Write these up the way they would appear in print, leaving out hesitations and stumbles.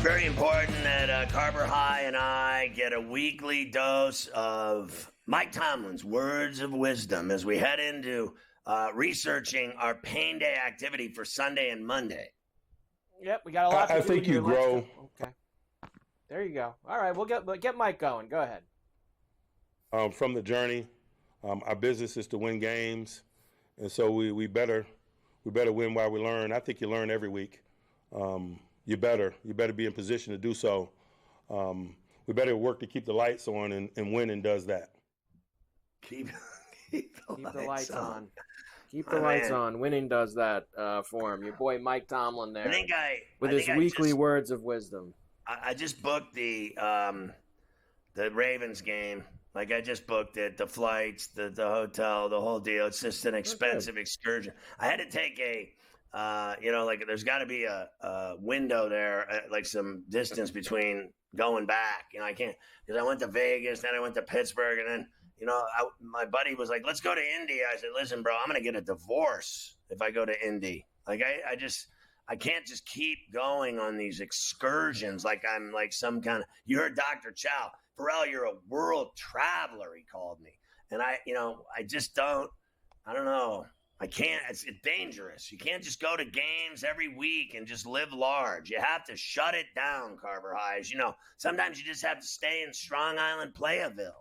very important that Carver High and I get a weekly dose of Mike Tomlin's words of wisdom as we head into researching our pain day activity for Sunday and Monday. Yep, we got a lot to do. I think you grow. Okay. There you go. All right, we'll get Mike going. Go ahead. From the journey, our business is to win games, and so we better win while we learn. I think you learn every week. You better be in position to do so. We better work to keep the lights on, and winning does that. Keep the lights on. Keep the lights on. Winning does that for him. Your boy Mike Tomlin there with his weekly words of wisdom. I just booked the Ravens game. Like, I just booked it, the flights, the hotel, the whole deal. It's just an expensive excursion. I had to take there's got to be a window there, like some distance between going back. I can't, because I went to Vegas, then I went to Pittsburgh, and then, my buddy was like, let's go to Indy. I said, listen, bro, I'm going to get a divorce if I go to Indy. Like, I can't just keep going on these excursions like I'm like some kind of, you heard Dr. Chow, Ferrall, you're a world traveler, he called me. And I don't know. I can't, it's dangerous. You can't just go to games every week and just live large. You have to shut it down, Carver High. Sometimes you just have to stay in Strong Island, Playaville.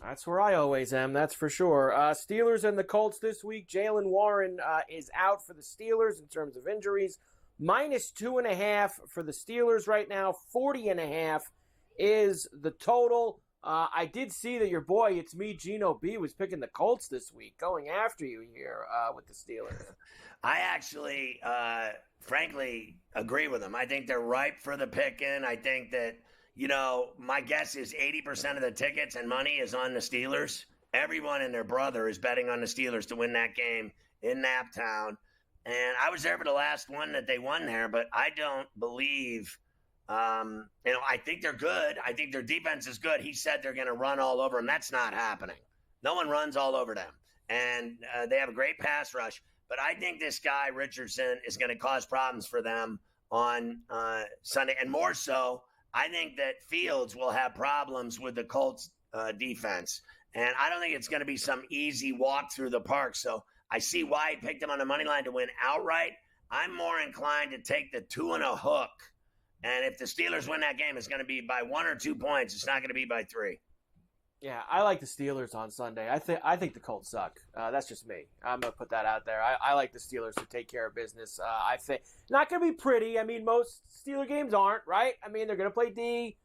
That's where I always am, that's for sure. Steelers and the Colts this week. Jaylen Warren is out for the Steelers in terms of injuries. -2.5 for the Steelers right now. 40.5 is the total. I did see that your boy, it's me, Gino B, was picking the Colts this week, going after you here with the Steelers. I actually, frankly, agree with him. I think they're ripe for the picking. I think that, my guess is 80% of the tickets and money is on the Steelers. Everyone and their brother is betting on the Steelers to win that game in Naptown. And I was there for the last one that they won there, but I don't believe I think they're good. I think their defense is good. He said they're going to run all over them. That's not happening. No one runs all over them. And they have a great pass rush. But I think this guy, Richardson, is going to cause problems for them on Sunday. And more so, I think that Fields will have problems with the Colts defense. And I don't think it's going to be some easy walk through the park. So I see why he picked him on the money line to win outright. I'm more inclined to take the 2 and a hook. And if the Steelers win that game, it's going to be by 1 or 2 points. It's not going to be by 3. Yeah, I like the Steelers on Sunday. I think the Colts suck. That's just me. I'm going to put that out there. I like the Steelers to take care of business. I think not going to be pretty. I mean, most Steeler games aren't, right? I mean, they're going to play D.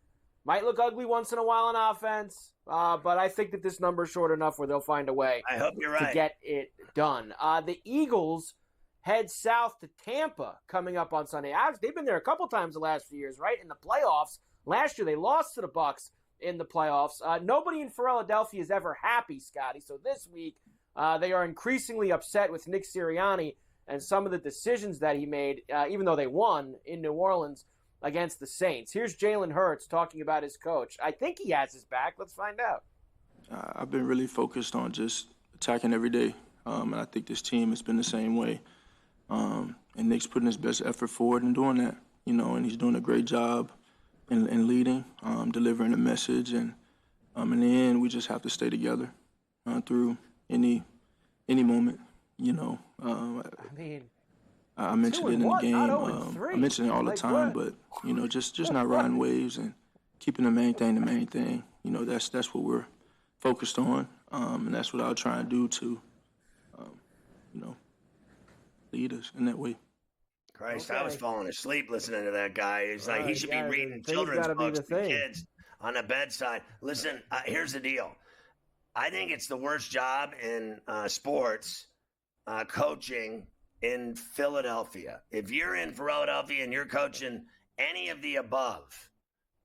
Might look ugly once in a while on offense. But I think that this number is short enough where they'll find a way I hope you're right. to get it done. The Eagles head south to Tampa coming up on Sunday. They've been there a couple times the last few years, right? In the playoffs. Last year, they lost to the Bucs in the playoffs. Nobody in Philadelphia is ever happy, Scotty. So this week, they are increasingly upset with Nick Sirianni and some of the decisions that he made, even though they won in New Orleans against the Saints. Here's Jalen Hurts talking about his coach. I think he has his back. Let's find out. I've been really focused on just attacking every day, and I think this team has been the same way. And Nick's putting his best effort forward in doing that, and he's doing a great job in leading, delivering a message. And in the end, we just have to stay together through any moment, I mentioned it in the game. I mention it all the time, but, just not riding waves and keeping the main thing. That's what we're focused on, and that's what I'll try and do to, lead us in that way. Christ, okay. I was falling asleep listening to that guy. He's like, he should be reading children's books to kids on the bedside. Listen, here's the deal. I think it's the worst job in sports coaching in Philadelphia. If you're in Philadelphia and you're coaching any of the above,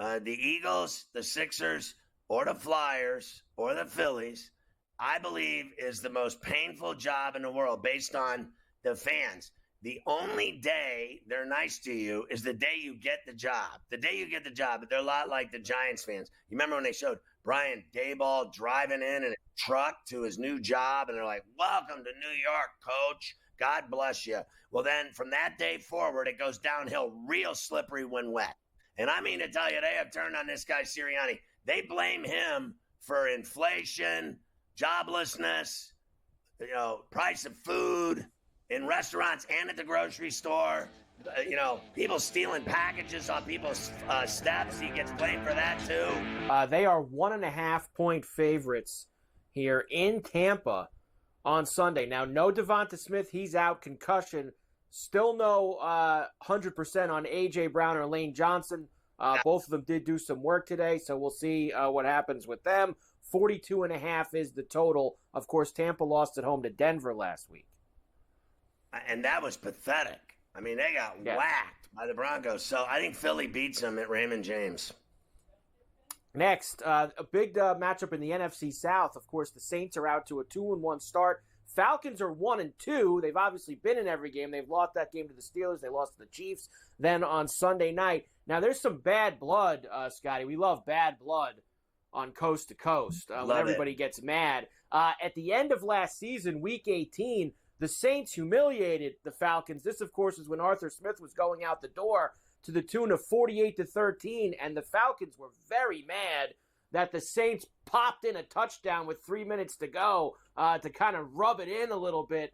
the Eagles, the Sixers, or the Flyers, or the Phillies, I believe is the most painful job in the world based on the fans. The only day they're nice to you is the day you get the job. The day you get the job, they're a lot like the Giants fans. You remember when they showed Brian Daboll driving in a truck to his new job, and they're like, welcome to New York, coach. God bless you. Well, then from that day forward, it goes downhill real slippery when wet. And I mean to tell you, they have turned on this guy, Sirianni. They blame him for inflation, joblessness, price of food in restaurants and at the grocery store. People stealing packages on people's steps. He gets blamed for that too. They are 1.5-point favorites here in Tampa on Sunday. Now, no Devonta Smith. He's out, concussion. Still no 100% on A.J. Brown or Lane Johnson. Both of them did do some work today, so we'll see what happens with them. 42.5 is the total. Of course, Tampa lost at home to Denver last week. And that was pathetic. I mean, they got whacked by the Broncos. So I think Philly beats them at Raymond James. Next, a big matchup in the NFC South. Of course, the Saints are out to a 2-1 start. Falcons are 1-2. They've obviously been in every game. They've lost that game to the Steelers. They lost to the Chiefs. Then on Sunday night. Now, there's some bad blood, Scotty. We love bad blood on Coast to Coast when everybody gets mad. At the end of last season, Week 18, the Saints humiliated the Falcons. This, of course, is when Arthur Smith was going out the door to the tune of 48-13, and the Falcons were very mad that the Saints popped in a touchdown with 3 minutes to go to kind of rub it in a little bit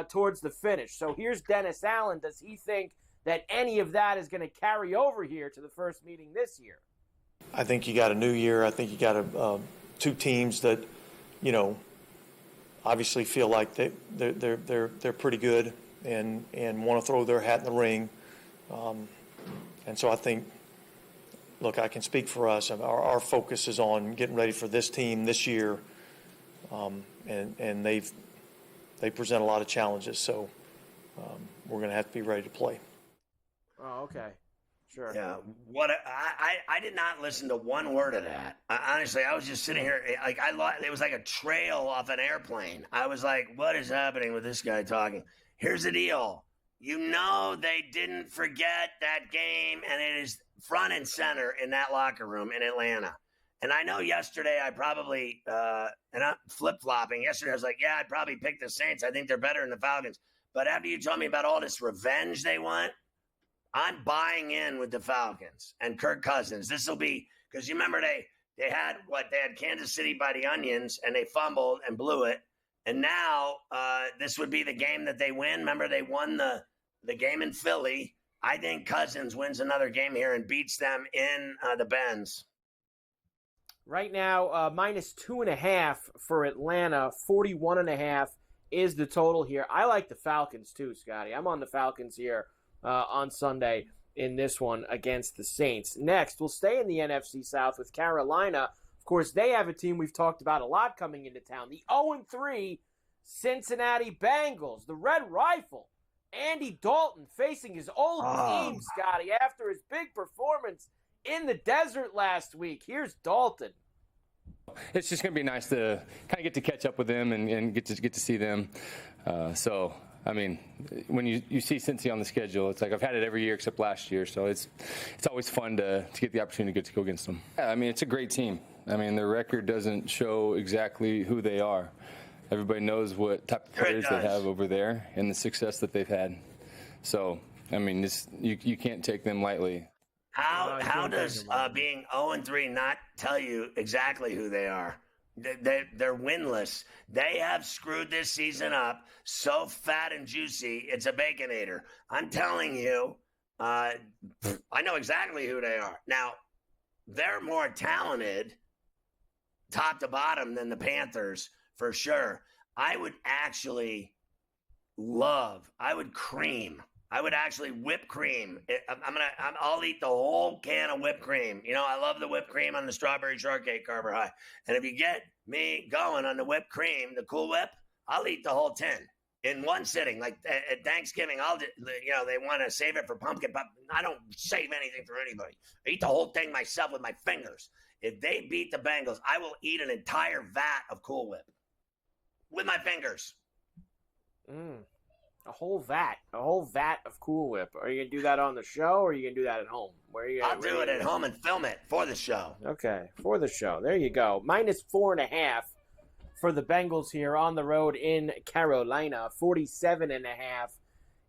towards the finish. So here's Dennis Allen. Does he think that any of that is going to carry over here to the first meeting this year? I think you got a new year. I think you got two teams that, obviously feel like they're pretty good and want to throw their hat in the ring. And so I think, look, I can speak for us. Our focus is on getting ready for this team this year, and they present a lot of challenges. So we're going to have to be ready to play. Oh, okay. Sure. Yeah. I did not listen to one word of that. Honestly, I was just sitting here it was like a trail off an airplane. I was like, what is happening with this guy talking? Here's the deal. They didn't forget that game, and it is front and center in that locker room in Atlanta. And I know yesterday I probably and I'm flip-flopping. Yesterday I was like, yeah, I'd probably pick the Saints. I think they're better than the Falcons. But after you told me about all this revenge they want, I'm buying in with the Falcons and Kirk Cousins. This will be – because you remember they had Kansas City by the onions, and they fumbled and blew it. And now this would be the game that they win. Remember, they won the game in Philly. I think Cousins wins another game here and beats them in the Benz. Right now, minus 2.5 for Atlanta. 41.5 is the total here. I like the Falcons too, Scotty. I'm on the Falcons here on Sunday in this one against the Saints. Next, we'll stay in the NFC South with Carolina. Of course, they have a team we've talked about a lot coming into town. The 0-3 Cincinnati Bengals, the Red Rifle. Andy Dalton facing his old team, Scotty, after his big performance in the desert last week. Here's Dalton. It's just going to be nice to kind of get to catch up with them and get to see them. So, I mean, when you see Cincy on the schedule, it's like I've had it every year except last year. So it's always fun to get the opportunity to get to go against them. Yeah, I mean, it's a great team. I mean, their record doesn't show exactly who they are. Everybody knows what type of players they have over there and the success that they've had. So, I mean, you can't take them lightly. How does being 0-3 not tell you exactly who they are? They're winless. They have screwed this season up so fat and juicy, it's a Baconator. I'm telling you, I know exactly who they are. Now, they're more talented top to bottom than the Panthers, for sure. I would actually actually whip cream. I'll eat the whole can of whipped cream. I love the whipped cream on the strawberry shortcake, Carver High. And if you get me going on the whipped cream, the Cool Whip, I'll eat the whole tin in one sitting. Like at Thanksgiving, they want to save it for pumpkin, but I don't save anything for anybody. I eat the whole thing myself with my fingers. If they beat the Bengals, I will eat an entire vat of Cool Whip with my fingers. A whole vat of Cool Whip. Are you going to do that on the show, or are you going to do that at home? I'll do it at home and film it for the show. Okay, for the show. There you go. Minus 4.5 for the Bengals here on the road in Carolina. 47.5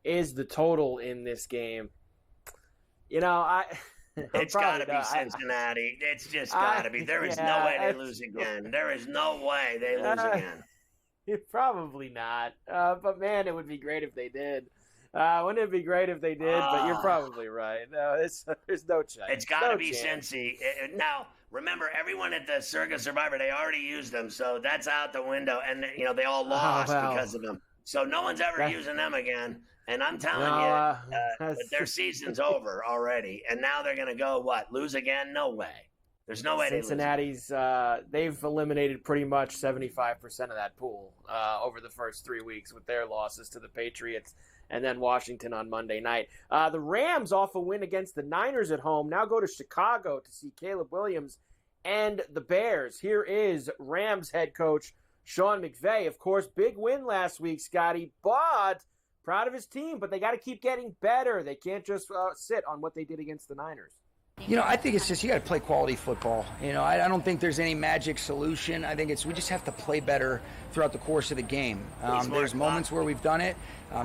is the total in this game. It's got to be Cincinnati. It's just got to be. There is no way they lose again. There is no way they lose again. Probably not. But, man, it would be great if they did. Wouldn't it be great if they did? But you're probably right. No, there's no chance. It's got to be Cincy. Now, remember, everyone at the Circa Survivor, they already used them, so that's out the window. And, they all lost because of them. So no one's ever using them again. And I'm telling you, their season's over already. And now they're going to go, lose again? No way. There's no way Cincinnati's, they've eliminated pretty much 75% of that pool over the first 3 weeks with their losses to the Patriots and then Washington on Monday night. The Rams off a win against the Niners at home now go to Chicago to see Caleb Williams and the Bears. Here is Rams head coach Sean McVay. Of course, big win last week, Scotty, but proud of his team, but they got to keep getting better. They can't just sit on what they did against the Niners. I think it's just you got to play quality football. I don't think there's any magic solution. I think we just have to play better throughout the course of the game. There's moments where we've done it.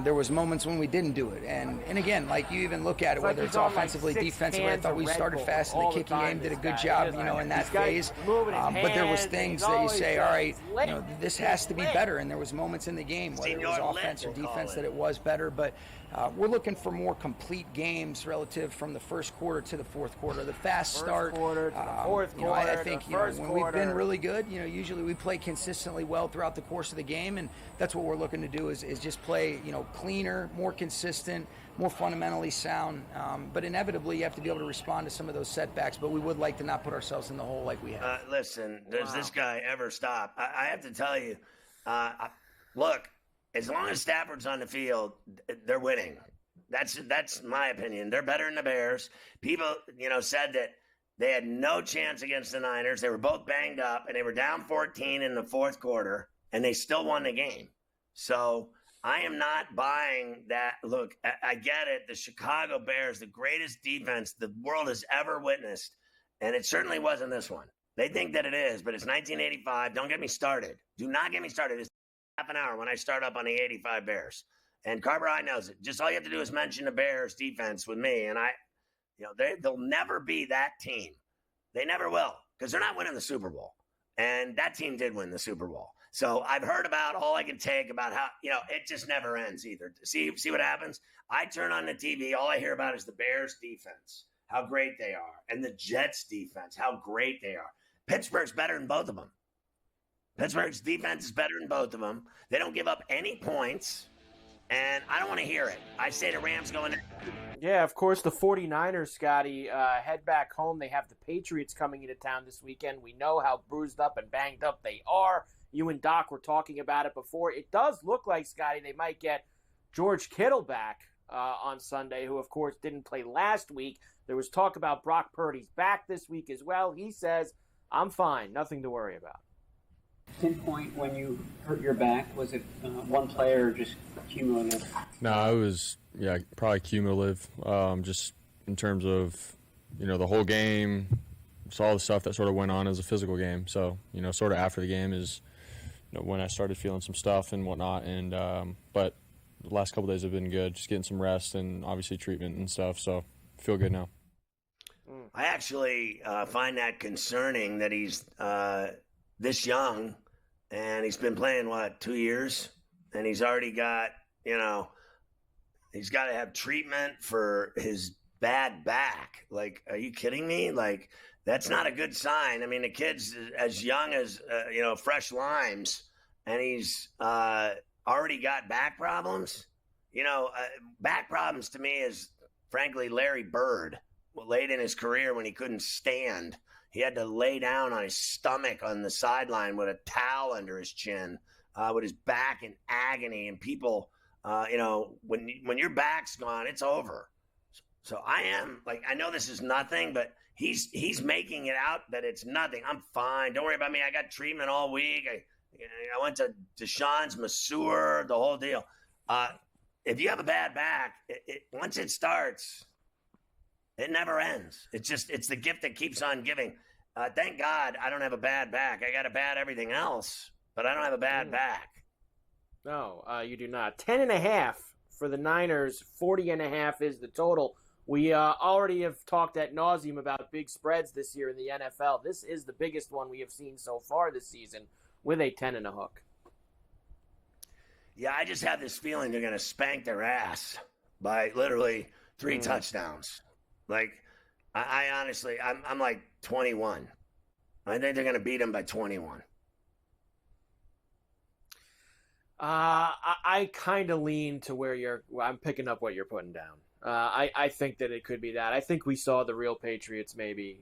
There was moments when we didn't do it. And again, like you even look at it, whether it's offensively, defensively, I thought we started fast in the kicking game, did a good job, in that phase. But there was things that you say, all right, this has to be better. And there was moments in the game, whether it was offense or defense, that it was better. But we're looking for more complete games relative from the first quarter to the fourth quarter. The fast start. Quarter to the fourth quarter. I think when we've been really good, usually we play consistently well throughout the course of the game, and that's what we're looking to do is just play, cleaner, more consistent, more fundamentally sound. But inevitably, you have to be able to respond to some of those setbacks. But we would like to not put ourselves in the hole like we have. Listen, does this guy ever stop? I have to tell you, look. As long as Stafford's on the field, they're winning. That's my opinion. They're better than the Bears. People, said that they had no chance against the Niners. They were both banged up, and they were down 14 in the fourth quarter, and they still won the game. So I am not buying that. Look, I get it. The Chicago Bears, the greatest defense the world has ever witnessed, and it certainly wasn't this one. They think that it is, but it's 1985. Don't get me started. Do not get me started. It's half an hour when I start up on the 85 Bears. And Carver High knows it. Just all you have to do is mention the Bears defense with me. And they'll never be that team. They never will, because they're not winning the Super Bowl. And that team did win the Super Bowl. So I've heard about all I can take about how, it just never ends either. See what happens? I turn on the TV. All I hear about is the Bears defense, how great they are. And the Jets defense, how great they are. Pittsburgh's better than both of them. Pittsburgh's defense is better than both of them. They don't give up any points, and I don't want to hear it. I say the Rams going in. Yeah, of course, the 49ers, Scotty, head back home. They have the Patriots coming into town this weekend. We know how bruised up and banged up they are. You and Doc were talking about it before. It does look like, Scotty, they might get George Kittle back on Sunday, who, of course, didn't play last week. There was talk about Brock Purdy's back this week as well. He says, I'm fine, nothing to worry about. Pinpoint when you hurt your back? Was it one player or just cumulative? No, it was probably cumulative. Just in terms of the whole game, just all the stuff that sort of went on as a physical game. So sort of after the game is when I started feeling some stuff and whatnot. And but the last couple of days have been good, just getting some rest and obviously treatment and stuff. So I feel good now. I actually find that concerning that he's this young, and he's been playing 2 years, and he's already got he's got to have treatment for his bad back. Like, are you kidding me? Like, that's not a good sign. I mean, the kid's as young as fresh limes, and he's already got back problems. Back problems to me is frankly Larry Bird late in his career when he couldn't stand. He had to lay down on his stomach on the sideline with a towel under his chin, with his back in agony. And people, when your back's gone, it's over. So I know this is nothing, but he's making it out that it's nothing. I'm fine. Don't worry about me. I got treatment all week. I went to Deshaun's masseur, the whole deal. If you have a bad back, once it starts, it never ends. It's the gift that keeps on giving. Thank God I don't have a bad back. I got a bad everything else. but I don't have a bad back. No, you do not. 10.5 for the Niners. 40.5 is the total. We already have talked ad nauseum about big spreads this year in the NFL. This is the biggest one we have seen so far this season with a 10 and a hook. Yeah, I just have this feeling they're going to spank their ass by literally 3 touchdowns. Like, I honestly, I'm like 21. I think they're going to beat them by 21. I kind of lean to where I'm picking up what you're putting down. I think that it could be that. I think we saw the real Patriots maybe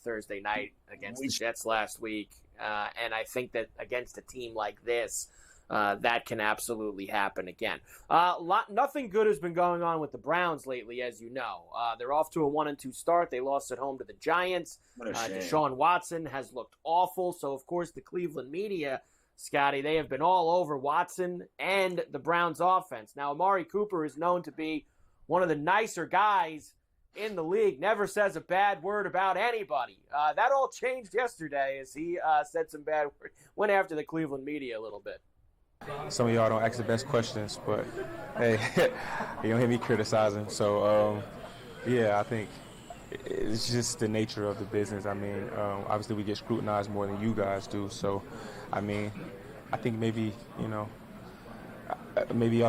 Thursday night against the Jets last week. And I think that against a team like this, that can absolutely happen again. Nothing good has been going on with the Browns lately, as you know. They're off to a 1-2 start. They lost at home to the Giants. Deshaun Watson has looked awful. So, of course, the Cleveland media, Scotty, they have been all over Watson and the Browns offense. Now, Amari Cooper is known to be one of the nicer guys in the league, never says a bad word about anybody. That all changed yesterday as he said some bad words, went after the Cleveland media a little bit. Some of y'all don't ask the best questions, but hey, you don't hear me criticizing. So, I think it's just the nature of the business. I mean, obviously we get scrutinized more than you guys do. So, I mean, I think maybe y'all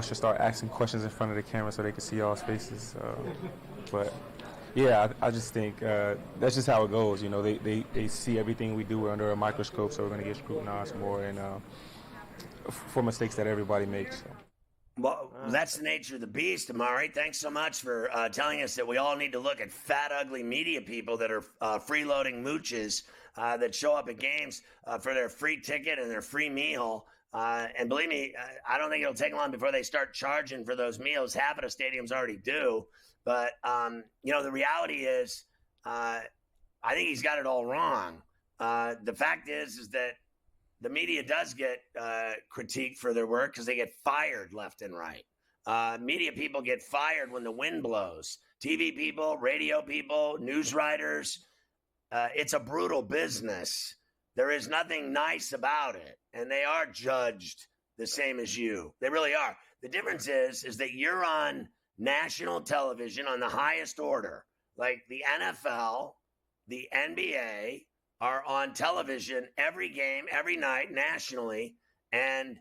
should start asking questions in front of the camera so they can see y'all's faces. But yeah, I just think that's just how it goes. You know, they see everything we do under a microscope, so we're going to get scrutinized more and for mistakes that everybody makes. So. Well, that's the nature of the beast, Amari. Thanks so much for telling us that we all need to look at fat, ugly media people that are freeloading mooches that show up at games for their free ticket and their free meal. And believe me, I don't think it'll take long before they start charging for those meals. Half of the stadiums already do. But, the reality is I think he's got it all wrong. The fact is that the media does get critiqued for their work because they get fired left and right. Media people get fired when the wind blows. TV people, radio people, news writers. It's a brutal business. There is nothing nice about it. And they are judged the same as you. They really are. The difference is that you're on national television on the highest order. Like the NFL, the NBA are on television every game, every night, nationally. And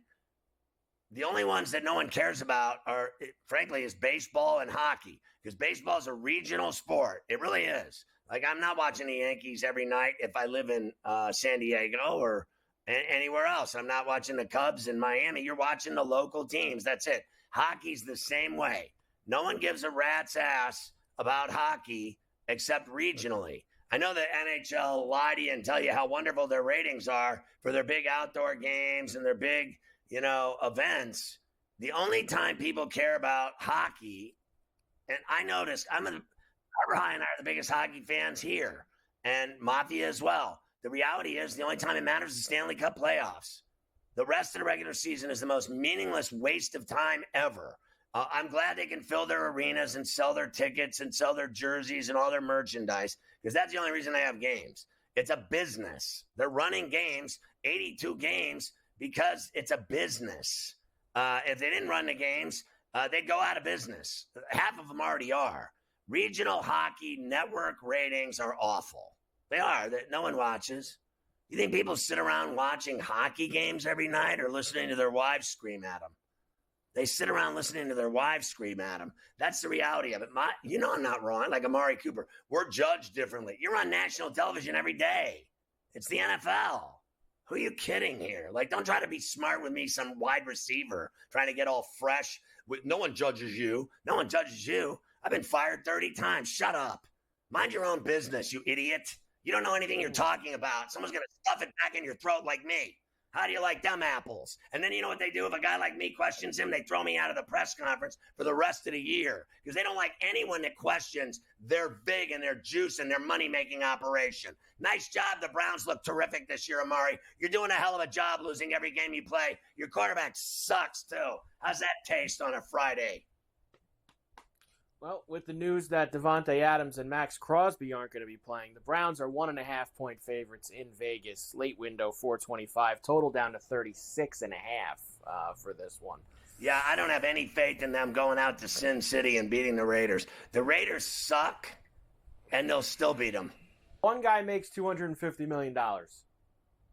the only ones that no one cares about are, frankly, is baseball and hockey. Because baseball is a regional sport. It really is. Like, I'm not watching the Yankees every night if I live in San Diego or anywhere else. I'm not watching the Cubs in Miami. You're watching the local teams. That's it. Hockey's the same way. No one gives a rat's ass about hockey except regionally. I know the NHL lie to you and tell you how wonderful their ratings are for their big outdoor games and their big, events. The only time people care about hockey, and I noticed, Barbara High and I are the biggest hockey fans here, and Mafia as well. The reality is the only time it matters is the Stanley Cup playoffs. The rest of the regular season is the most meaningless waste of time ever. I'm glad they can fill their arenas and sell their tickets and sell their jerseys and all their merchandise, because that's the only reason they have games. It's a business. They're running games, 82 games, because it's a business. If they didn't run the games, they'd go out of business. Half of them already are. Regional hockey network ratings are awful. They are. That no one watches. You think people sit around watching hockey games every night or listening to their wives scream at them? They sit around listening to their wives scream at them. That's the reality of it. I'm not wrong. Like Amari Cooper, we're judged differently. You're on national television every day. It's the NFL. Who are you kidding here? Like, don't try to be smart with me, some wide receiver trying to get all fresh. No one judges you. No one judges you. I've been fired 30 times. Shut up. Mind your own business, you idiot. You don't know anything you're talking about. Someone's going to stuff it back in your throat like me. How do you like them apples? And then you know what they do? If a guy like me questions him, they throw me out of the press conference for the rest of the year because they don't like anyone that questions their big and their juice and their money-making operation. Nice job. The Browns look terrific this year, Amari. You're doing a hell of a job losing every game you play. Your quarterback sucks, too. How's that taste on a Friday? Well, with the news that Devontae Adams and Max Crosby aren't going to be playing, the Browns are 1.5-point favorites in Vegas. Late window, 425. Total down to 36.5 for this one. Yeah, I don't have any faith in them going out to Sin City and beating the Raiders. The Raiders suck, and they'll still beat them. One guy makes $250 million.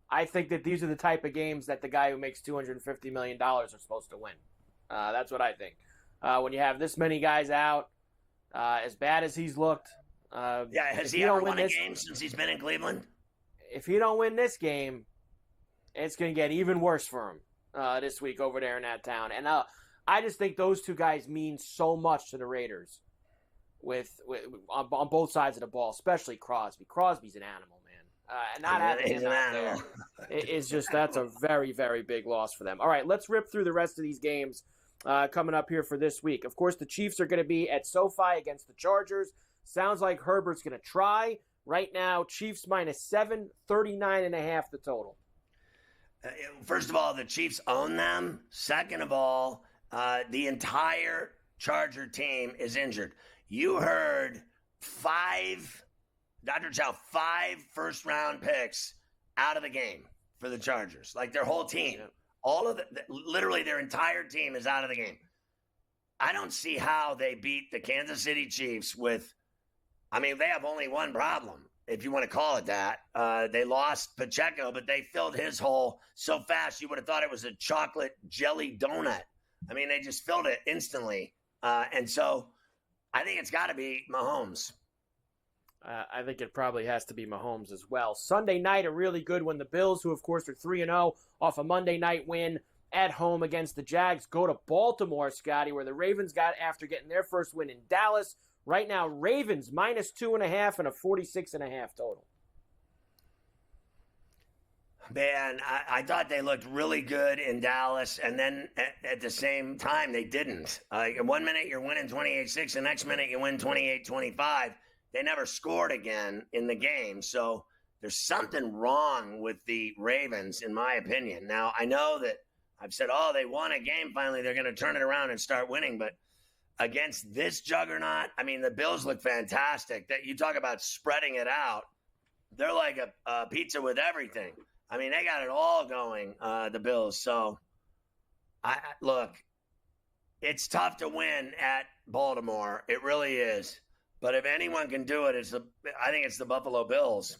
I think that these are the type of games that the guy who makes $250 million are supposed to win. That's what I think. When you have this many guys out, as bad as he's looked. Has he ever won a game since he's been in Cleveland? If he don't win this game, it's going to get even worse for him this week over there in that town. And I just think those two guys mean so much to the Raiders on both sides of the ball, especially Crosby. Crosby's an animal, man. And not having him out there is just, that's a very, very big loss for them. All right, let's rip through the rest of these games coming up here for this week. Of course, the Chiefs are going to be at SoFi against the Chargers. Sounds like Herbert's going to try. Right now, Chiefs -7, 39.5 the total. First of all, the Chiefs own them. Second of all, the entire Charger team is injured. You heard Dr. Chow, 5 first-round picks out of the game for the Chargers. Like their whole team. Yep. Literally their entire team is out of the game. I don't see how they beat the Kansas City Chiefs they have only one problem, if you want to call it that. They lost Pacheco, but they filled his hole so fast you would have thought it was a chocolate jelly donut. They just filled it instantly. And so I think it's got to be Mahomes. I think it probably has to be Mahomes as well. Sunday night, a really good one. The Bills, who of course are 3-0 off a Monday night win at home against the Jags, go to Baltimore, Scotty, where the Ravens got after getting their first win in Dallas. Right now, Ravens -2.5 and a 46.5 total. Man, I thought they looked really good in Dallas, and then at the same time, they didn't. One minute you're winning 28-6, the next minute you win 28-25. They never scored again in the game, so there's something wrong with the Ravens, in my opinion. Now, I know that I've said, they won a game finally, they're going to turn it around and start winning, but against this juggernaut, the Bills look fantastic. That you talk about spreading it out, they're like a pizza with everything. They got it all going, the Bills. So, look, it's tough to win at Baltimore. It really is. But if anyone can do it, I think it's the Buffalo Bills.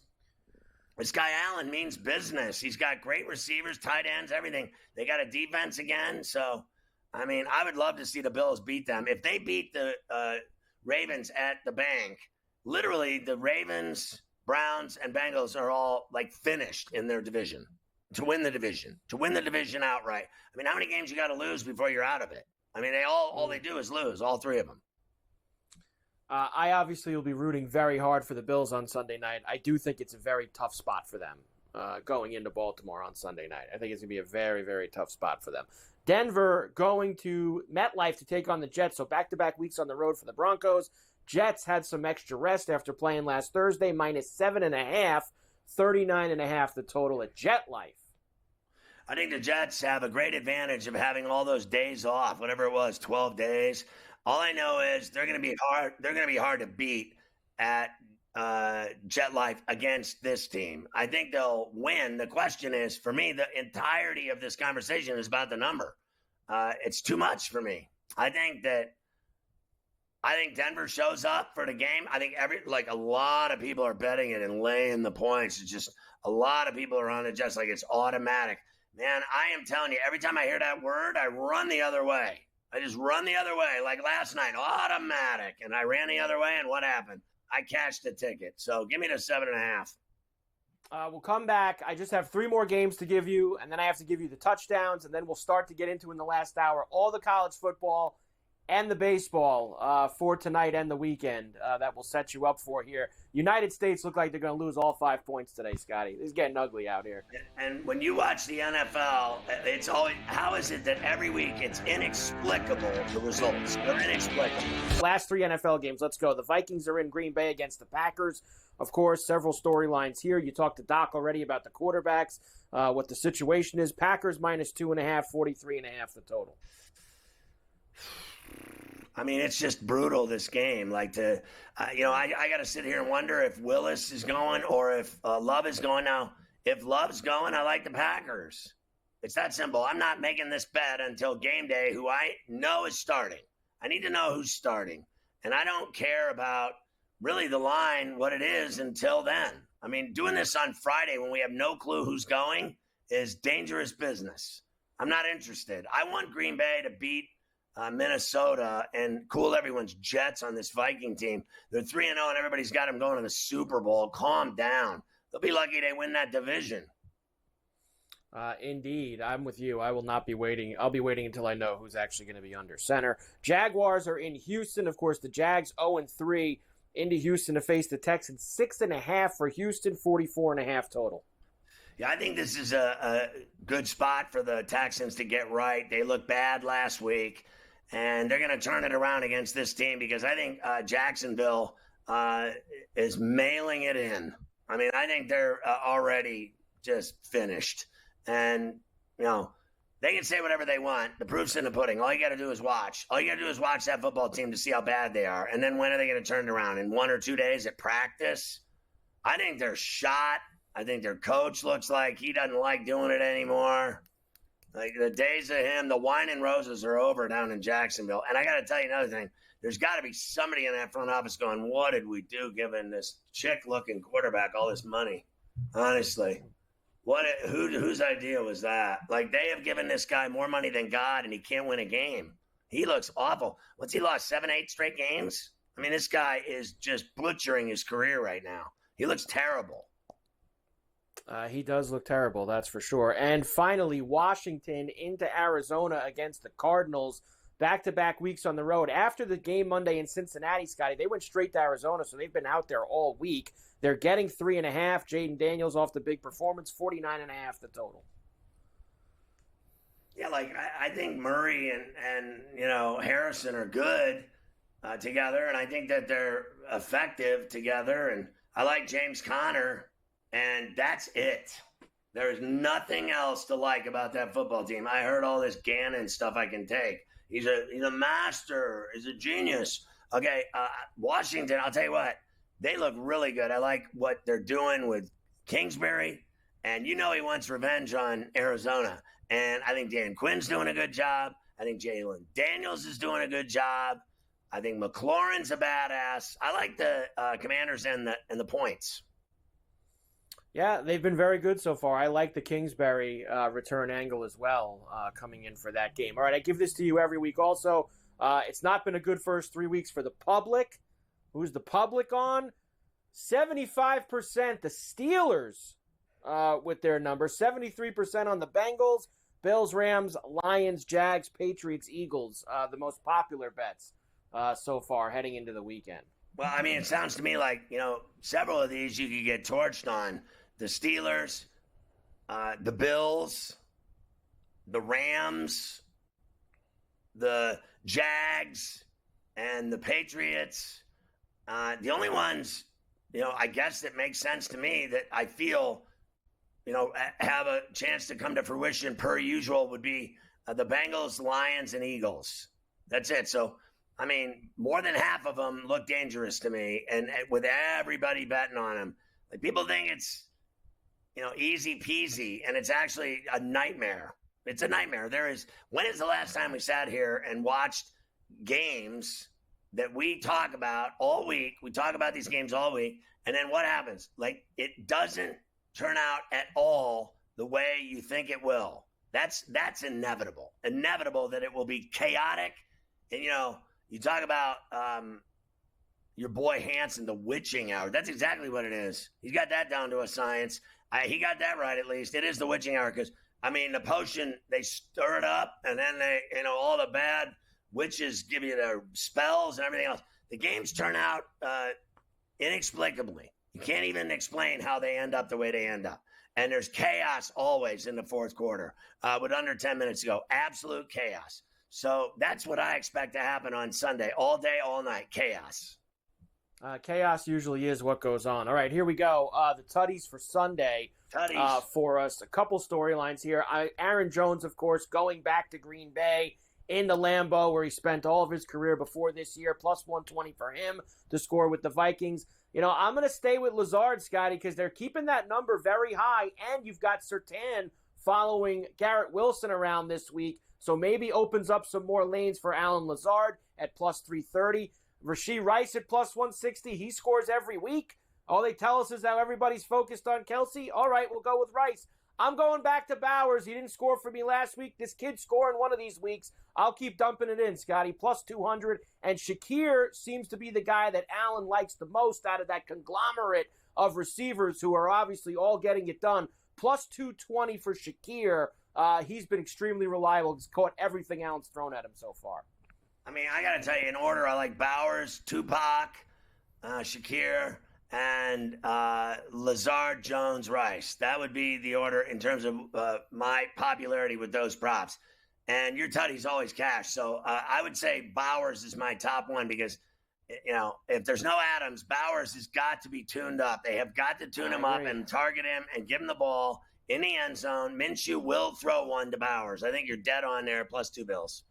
This guy Allen means business. He's got great receivers, tight ends, everything. They got a defense again. So, I would love to see the Bills beat them. If they beat the Ravens at the bank, literally the Ravens, Browns, and Bengals are all finished in their division to win the division outright. How many games you got to lose before you're out of it? All they do is lose, all 3 of them. I obviously will be rooting very hard for the Bills on Sunday night. I do think it's a very tough spot for them going into Baltimore on Sunday night. I think it's going to be a very, very tough spot for them. Denver going to MetLife to take on the Jets, so back-to-back weeks on the road for the Broncos. Jets had some extra rest after playing last Thursday, -7.5, 39.5 the total at JetLife. I think the Jets have a great advantage of having all those days off, whatever it was, 12 days. All I know is they're going to be hard. They're going to be hard to beat at JetLife against this team. I think they'll win. The question is, for me, the entirety of this conversation is about the number. It's too much for me. I think Denver shows up for the game. I think a lot of people are betting it and laying the points. It's just a lot of people are on the Jets like it's automatic. Man, I am telling you, every time I hear that word, I run the other way. I just run the other way. Like last night, automatic. And I ran the other way, and what happened? I cashed the ticket. So give me the 7.5. We'll come back. I just have 3 more games to give you, and then I have to give you the touchdowns, and then we'll start to get into in the last hour all the college football and the baseball for tonight and the weekend that will set you up for here. United States look like they're going to lose all 5 points today, Scotty. It's getting ugly out here. And when you watch the NFL, it's always, how is it that every week it's inexplicable, the results? They're inexplicable. Last 3 NFL games, let's go. The Vikings are in Green Bay against the Packers. Of course, several storylines here. You talked to Doc already about the quarterbacks, what the situation is. Packers -2.5, 43.5 the total. I mean, it's just brutal, this game. I got to sit here and wonder if Willis is going or if Love is going. Now, if Love's going, I like the Packers. It's that simple. I'm not making this bet until game day, who I know is starting. I need to know who's starting. And I don't care about really the line, what it is, until then. I mean, doing this on Friday when we have no clue who's going is dangerous business. I'm not interested. I want Green Bay to beat Minnesota and cool everyone's jets on this Viking team. They're 3-0 and everybody's got them going to the Super Bowl. Calm down. They'll be lucky they win that division. Indeed. I'm with you. I will not be waiting. I'll be waiting until I know who's actually going to be under center. Jaguars are in Houston. Of course, the Jags 0-3 into Houston to face the Texans. 6.5 for Houston, 44.5 total. Yeah, I think this is a good spot for the Texans to get right. They looked bad last week, and they're going to turn it around against this team because I think Jacksonville is mailing it in. I mean, I think they're already just finished. And, they can say whatever they want. The proof's in the pudding. All you got to do is watch. All you got to do is watch that football team to see how bad they are. And then when are they going to turn it around? In 1 or 2 days at practice? I think they're shot. I think their coach looks like he doesn't like doing it anymore. Like, the days of him, the wine and roses are over down in Jacksonville. And I got to tell you another thing. There's got to be somebody in that front office going, what did we do giving this chick-looking quarterback all this money? Honestly. Whose idea was that? Like, they have given this guy more money than God, and he can't win a game. He looks awful. What's he lost, 7, 8 straight games? I mean, this guy is just butchering his career right now. He looks terrible. He does look terrible, that's for sure. And finally, Washington into Arizona against the Cardinals. Back-to-back weeks on the road. After the game Monday in Cincinnati, Scotty, they went straight to Arizona, so they've been out there all week. They're getting 3.5. Jaden Daniels off the big performance, 49.5 the total. Yeah, I think Murray and Harrison are good together, and I think that they're effective together. And I like James Conner, and that's it. There's nothing else to like about that football team. I heard all this Gannon stuff I can take. He's a master. He's a genius. Okay, Washington, I'll tell you what. They look really good. I like what they're doing with Kingsbury. And he wants revenge on Arizona. And I think Dan Quinn's doing a good job. I think Jalen Daniels is doing a good job. I think McLaurin's a badass. I like the Commanders and the points. Yeah, they've been very good so far. I like the Kingsbury return angle as well coming in for that game. All right, I give this to you every week also. It's not been a good first 3 weeks for the public. Who's the public on? 75%. The Steelers with their number. 73% on the Bengals. Bills, Rams, Lions, Jags, Patriots, Eagles. The most popular bets so far heading into the weekend. Well, I mean, it sounds to me like, several of these you could get torched on. The Steelers, the Bills, the Rams, the Jags, and the Patriots. The only ones, I guess that makes sense to me that I feel, have a chance to come to fruition per usual would be the Bengals, Lions, and Eagles. That's it. So, I mean, more than half of them look dangerous to me, and with everybody betting on them. Like, people think it's, easy peasy, and it's actually a nightmare. It's a nightmare. When is the last time we sat here and watched games that we talk about all week? We talk about these games all week, and then what happens? Like, it doesn't turn out at all the way you think it will. That's inevitable. Inevitable that it will be chaotic. And, you talk about your boy Hansen, the witching hour. That's exactly what it is. He's got that down to a science. He got that right, at least. It is the witching hour because, the potion, they stir it up, and then they, all the bad witches give you their spells and everything else. The games turn out inexplicably. You can't even explain how they end up the way they end up. And there's chaos always in the fourth quarter with under 10 minutes to go. Absolute chaos. So that's what I expect to happen on Sunday. All day, all night. Chaos. Chaos usually is what goes on. All right, here we go. The Tutties for Sunday for us. A couple storylines here. Aaron Jones, of course, going back to Green Bay in the Lambeau, where he spent all of his career before this year, plus 120 for him to score with the Vikings. I'm going to stay with Lazard, Scotty, because they're keeping that number very high, and you've got Surtain following Garrett Wilson around this week, so maybe opens up some more lanes for Allen Lazard at plus 330. Rashee Rice at plus 160. He scores every week. All they tell us is how everybody's focused on Kelsey. All right, we'll go with Rice. I'm going back to Bowers. He didn't score for me last week. This kid's scoring one of these weeks. I'll keep dumping it in, Scotty. Plus 200. And Shakir seems to be the guy that Allen likes the most out of that conglomerate of receivers who are obviously all getting it done. Plus 220 for Shakir. He's been extremely reliable. He's caught everything Allen's thrown at him so far. I mean, I got to tell you, in order, I like Bowers, Tupac, Shakir, and Lazard, Jones, Rice. That would be the order in terms of my popularity with those props. And your Tutty's always cash. So I would say Bowers is my top one because, if there's no Adams, Bowers has got to be tuned up. They have got to tune him up and target him and give him the ball in the end zone. Minshew will throw one to Bowers. I think you're dead on there, plus 2 bills.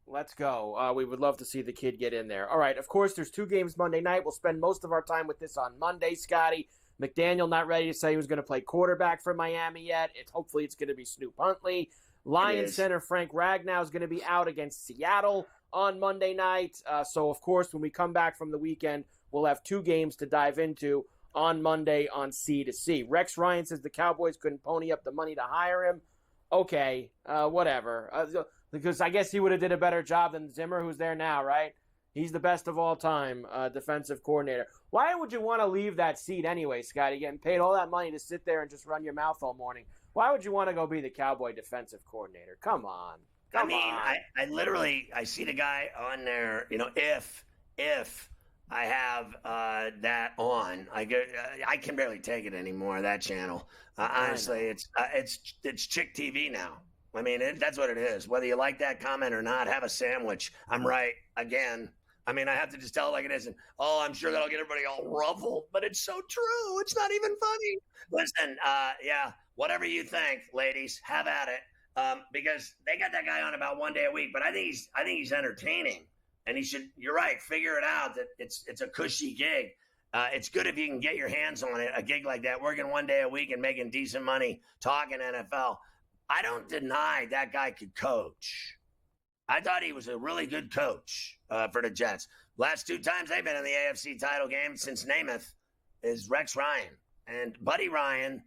Let's go. We would love to see the kid get in there. All right, of course, there's 2 games Monday night. We'll spend most of our time with this on Monday, Scotty. McDaniel not ready to say who's going to play quarterback for Miami yet. Hopefully it's going to be Snoop Huntley. Lions center Frank Ragnow is going to be out against Seattle on Monday night. So, of course, when we come back from the weekend, we'll have 2 games to dive into on Monday on C2C. Rex Ryan says the Cowboys couldn't pony up the money to hire him. Okay, whatever. Because I guess he would have did a better job than Zimmer, who's there now, right? He's the best of all time defensive coordinator. Why would you want to leave that seat anyway, Scotty? Getting paid all that money to sit there and just run your mouth all morning. Why would you want to go be the Cowboy defensive coordinator? Come on. I literally see the guy on there, if I have that on, I can barely take it anymore, that channel. Honestly, it's Chick TV now. I mean, that's what it is. Whether you like that comment or not, have a sandwich. I'm right again. I mean, I have to just tell it like it is. And, I'm sure that'll get everybody all ruffled, but it's so true. It's not even funny. Listen, whatever you think, ladies, have at it. Because they got that guy on about 1 day a week, but I think he's entertaining, and he should. You're right. Figure it out that it's a cushy gig. It's good if you can get your hands on it. A gig like that, working 1 day a week and making decent money, talking NFL. I don't deny that guy could coach. I thought he was a really good coach for the Jets. Last 2 times they've been in the AFC title game since Namath is Rex Ryan. And Buddy Ryan,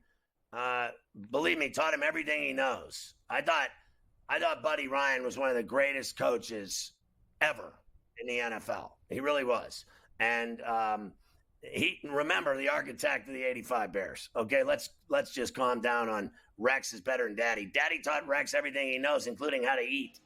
believe me, taught him everything he knows. I thought Buddy Ryan was one of the greatest coaches ever in the NFL. He really was. And remember, the architect of the 85 Bears. Okay, let's just calm down on Rex is better than Daddy. Daddy taught Rex everything he knows, including how to eat.